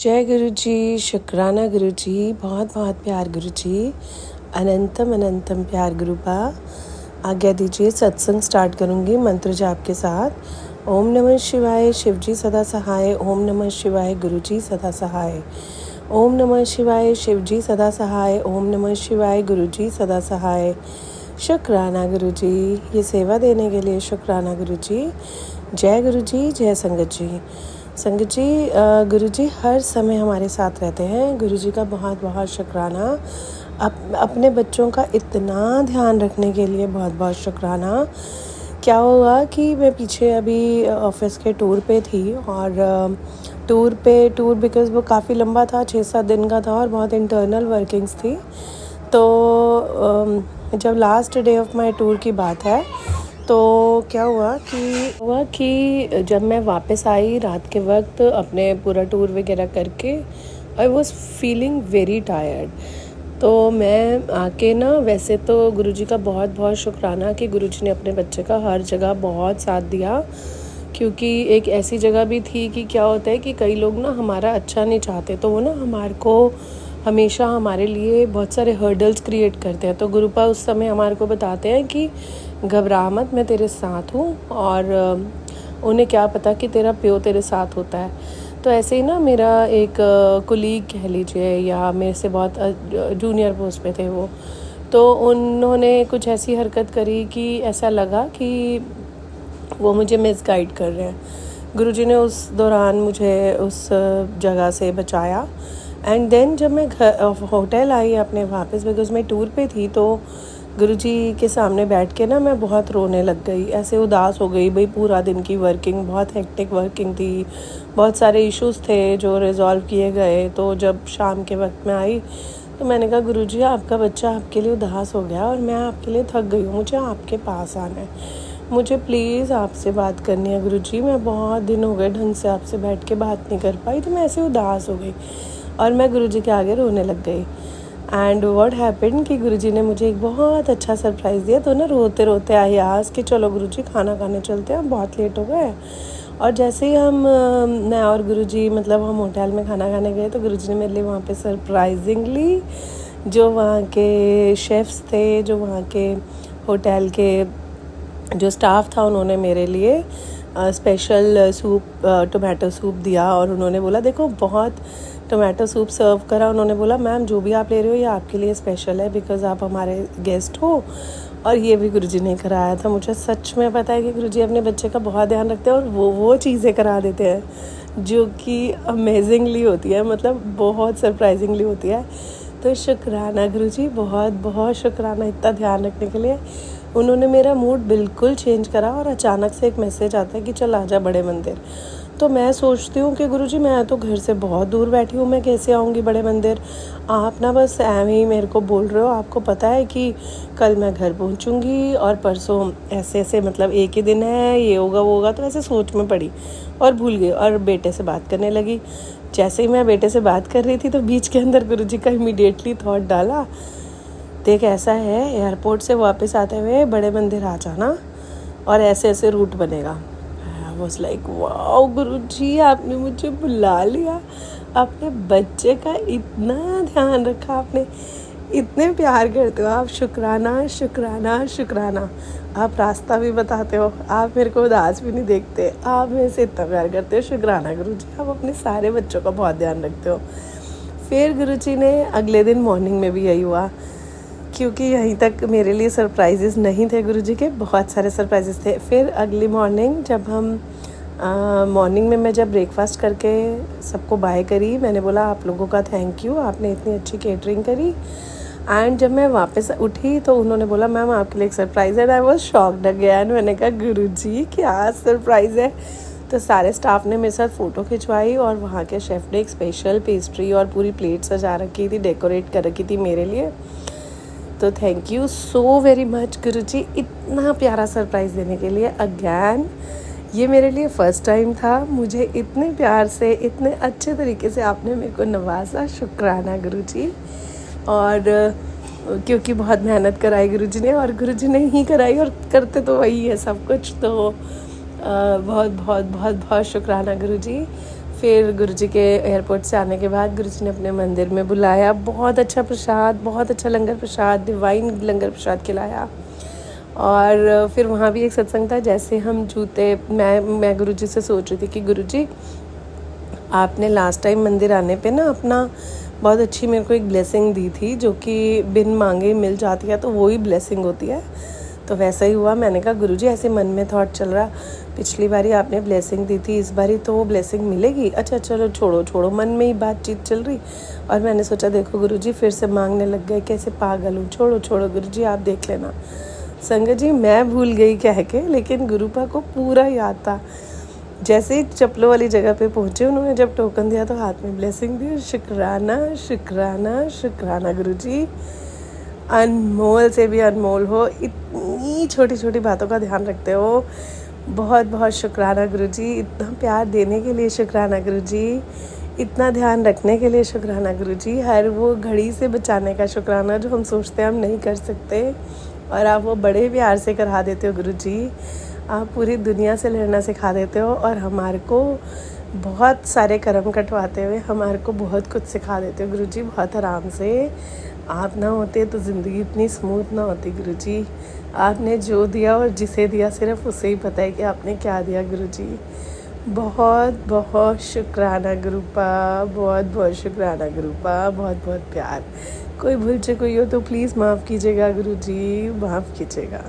जय गुरु जी, शुक्राना गुरु जी, बहुत बहुत प्यार गुरु जी, अनंतम अनंतम प्यार गुरुपा। आज्ञा दीजिए, सत्संग स्टार्ट करूँगी मंत्र जाप के साथ। ओम नमः शिवाय, शिव जी सदा सहाय। ओम नमः शिवाय, गुरु जी सदा सहाय। ओम नमः शिवाय, शिव जी सदा सहाय। ओम नमः शिवाय, गुरु जी सदा सहाय। शुक्राना गुरु जी, ये सेवा देने के लिए शुक्राना गुरु जी। जय गुरु जी, जय संगत जी। संगत जी, गुरु जी हर समय हमारे साथ रहते हैं। गुरु जी का बहुत बहुत शुक्राना। अपने बच्चों का इतना ध्यान रखने के लिए बहुत बहुत शुक्राना। क्या हुआ कि मैं पीछे अभी ऑफिस के टूर पे थी और टूर बिकॉज़ वो काफ़ी लंबा था, 6-7 दिन का था और बहुत इंटरनल वर्किंग्स थी। तो जब last day of my tour की बात है, तो क्या हुआ कि जब मैं वापस आई रात के वक्त अपने पूरा टूर वगैरह करके, I was feeling very tired. तो मैं आके ना, वैसे तो गुरुजी का बहुत बहुत शुक्राना कि गुरुजी ने अपने बच्चे का हर जगह बहुत साथ दिया, क्योंकि एक ऐसी जगह भी थी कि क्या होता है कि कई लोग ना हमारा अच्छा नहीं चाहते, तो वो ना हमारे को हमेशा हमारे लिए बहुत सारे हर्डल्स क्रिएट करते हैं। तो गुरुपा उस समय हमारे को बताते हैं कि घबरा मत, मैं तेरे साथ हूँ, और उन्हें क्या पता कि तेरा प्यो तेरे साथ होता है। तो ऐसे ही ना, मेरा एक कुलीग कह लीजिए, या मेरे से बहुत जूनियर पोस्ट पे थे वो, तो उन्होंने कुछ ऐसी हरकत करी कि ऐसा लगा कि वो मुझे मिसगाइड कर रहे हैं। गुरुजी ने उस दौरान मुझे उस जगह से बचाया। एंड देन जब मैं होटल आई अपने वापस, बिकॉज मैं टूर पे थी, तो गुरुजी के सामने बैठ के ना मैं बहुत रोने लग गई, ऐसे उदास हो गई। भाई पूरा दिन की वर्किंग, बहुत हेक्टिक वर्किंग थी, बहुत सारे इश्यूज थे जो रिजॉल्व किए गए। तो जब शाम के वक्त में आई तो मैंने कहा, गुरुजी आपका बच्चा आपके लिए उदास हो गया और मैं आपके लिए थक गई हूँ, मुझे आपके पास आना है, मुझे प्लीज़ आपसे बात करनी है गुरुजी। मैं बहुत दिन हो गए ढंग से आपसे बैठ के बात नहीं कर पाई, तो मैं ऐसे उदास हो गई और मैं गुरुजी के आगे रोने लग गई। एंड व्हाट हैपेंड कि गुरुजी ने मुझे एक बहुत अच्छा सरप्राइज़ दिया। तो ना रोते रोते आई आज कि चलो गुरुजी खाना खाने चलते हैं, बहुत लेट हो गए। और जैसे ही मैं और गुरुजी मतलब हम होटल में खाना खाने गए, तो गुरुजी ने मेरे लिए वहाँ पे सरप्राइजिंगली, जो वहाँ के शेफ्स थे, जो वहाँ के होटल के जो स्टाफ था, उन्होंने मेरे लिए स्पेशल सूप, टोमेटो सूप दिया। और उन्होंने बोला, देखो बहुत टोमेटो सूप सर्व करा। उन्होंने बोला, मैम जो भी आप ले रहे हो ये आपके लिए स्पेशल है, बिकॉज़ आप हमारे गेस्ट हो। और ये भी गुरुजी ने कराया था। मुझे सच में पता है कि गुरुजी अपने बच्चे का बहुत ध्यान रखते हैं और वो चीज़ें करा देते हैं जो कि अमेजिंगली होती है, मतलब बहुत सरप्राइजिंगली होती है। तो शुक्राना गुरुजी, बहुत बहुत शुक्राना इतना ध्यान रखने के लिए। उन्होंने मेरा मूड बिल्कुल चेंज करा और अचानक से एक मैसेज आता है कि चल आजा बड़े मंदिर। तो मैं सोचती हूँ कि गुरुजी मैं तो घर से बहुत दूर बैठी हूँ, मैं कैसे आऊँगी बड़े मंदिर। आप ना बस ऐਵੇਂ ही मेरे को बोल रहे हो, आपको पता है कि कल मैं घर पहुँचूँगी और परसों ऐसे ऐसे, मतलब एक ही दिन है, ये होगा वो होगा। तो ऐसे सोच में पड़ी और भूल गई और बेटे से बात करने लगी। जैसे ही मैं बेटे से बात कर रही थी, तो बीच के अंदर गुरुजी का इमीडिएटली थॉट डाला, देख ऐसा है, एयरपोर्ट से वापस आते हुए बड़े मंदिर आ जाना और ऐसे ऐसे रूट बनेगा। आई वाज लाइक वाओ गुरुजी, आपने मुझे बुला लिया, अपने बच्चे का इतना ध्यान रखा आपने, इतने प्यार करते हो आप। शुक्राना शुक्राना शुक्राना। आप रास्ता भी बताते हो, आप मेरे को उदास भी नहीं देखते, आप मेरे से इतना प्यार करते हो। शुक्राना गुरुजी, आप अपने सारे बच्चों का बहुत ध्यान रखते हो। फिर गुरुजी ने अगले दिन मॉर्निंग में भी यही हुआ, क्योंकि यहीं तक मेरे लिए सरप्राइजेस नहीं थे गुरुजी के, बहुत सारे सरप्राइजेस थे। फिर अगली मॉर्निंग जब हम मॉर्निंग में मैं जब ब्रेकफास्ट करके सबको बाय करी, मैंने बोला आप लोगों का थैंक यू, आपने इतनी अच्छी केटरिंग करी। एंड जब मैं वापस उठी तो उन्होंने बोला, मैम आपके लिए एक सरप्राइज़ है। And I was shocked again. मैंने कहा, गुरुजी क्या सरप्राइज़ है। तो सारे स्टाफ ने मेरे साथ फ़ोटो खिंचवाई और वहाँ के शेफ़ ने एक स्पेशल पेस्ट्री और पूरी प्लेट सजा रखी थी, डेकोरेट कर रखी थी मेरे लिए। तो thank you so very much Guruji, इतना प्यारा सरप्राइज़ देने के लिए। अगैन ये मेरे लिए फ़र्स्ट टाइम था, मुझे इतने प्यार से, इतने अच्छे तरीके से आपने मेरे को नवाजा। शुक्राना गुरुजी। और क्योंकि बहुत मेहनत कराई गुरुजी ने, और गुरुजी ने ही कराई, और करते तो वही है सब कुछ। तो बहुत बहुत बहुत बहुत शुक्राना गुरुजी। फिर गुरुजी के एयरपोर्ट से आने के बाद गुरुजी ने अपने मंदिर में बुलाया, बहुत अच्छा प्रसाद, बहुत अच्छा लंगर प्रसाद, डिवाइन लंगर प्रसाद खिलाया। और फिर वहाँ भी एक सत्संग था। जैसे हम जूते, मैं गुरुजी से सोच रही थी कि गुरुजी आपने लास्ट टाइम मंदिर आने पे ना अपना बहुत अच्छी मेरे को एक ब्लेसिंग दी थी, जो कि बिन मांगे मिल जाती है, तो वही ब्लेसिंग होती है। तो वैसा ही हुआ। मैंने कहा गुरुजी ऐसे मन में थॉट चल रहा, पिछली बारी आपने ब्लेसिंग दी थी, इस बारी तो वो ब्लेसिंग मिलेगी। अच्छा चलो छोड़ो, मन में ही बातचीत चल रही। और मैंने सोचा देखो गुरुजी फिर से मांगने लग गए, कैसे पागल हूँ, छोड़ो गुरुजी आप देख लेना। संगत जी मैं भूल गई कह के, लेकिन गुरुपा को पूरा याद था। जैसे ही चप्पलों वाली जगह पे पहुँचे, उन्होंने जब टोकन दिया तो हाथ में ब्लेसिंग दी। शुक्राना गुरुजी, अनमोल से भी अनमोल हो, इतनी छोटी छोटी बातों का ध्यान रखते हो। बहुत बहुत शुक्राना गुरुजी, इतना प्यार देने के लिए शुक्राना गुरुजी, इतना ध्यान रखने के लिए शुक्राना गुरुजी, हर वो घड़ी से बचाने का शुक्राना जो हम सोचते हैं हम नहीं कर सकते, और आप वो बड़े प्यार से करा देते हो गुरुजी। आप पूरी दुनिया से लड़ना सिखा देते हो, और हमारे को बहुत सारे कर्म कटवाते हुए हमारे को बहुत कुछ सिखा देते हो गुरुजी, बहुत आराम से। आप ना होते तो ज़िंदगी इतनी स्मूथ ना होती गुरुजी। आपने जो दिया और जिसे दिया सिर्फ उसे ही पता है कि आपने क्या दिया गुरुजी। बहुत बहुत शुक्राना गुरुपा, बहुत बहुत शुक्राना गुरुपा, बहुत बहुत प्यार। कोई भूल चूक हुई हो तो प्लीज़ माफ़ कीजिएगा गुरुजी, माफ़ कीजिएगा।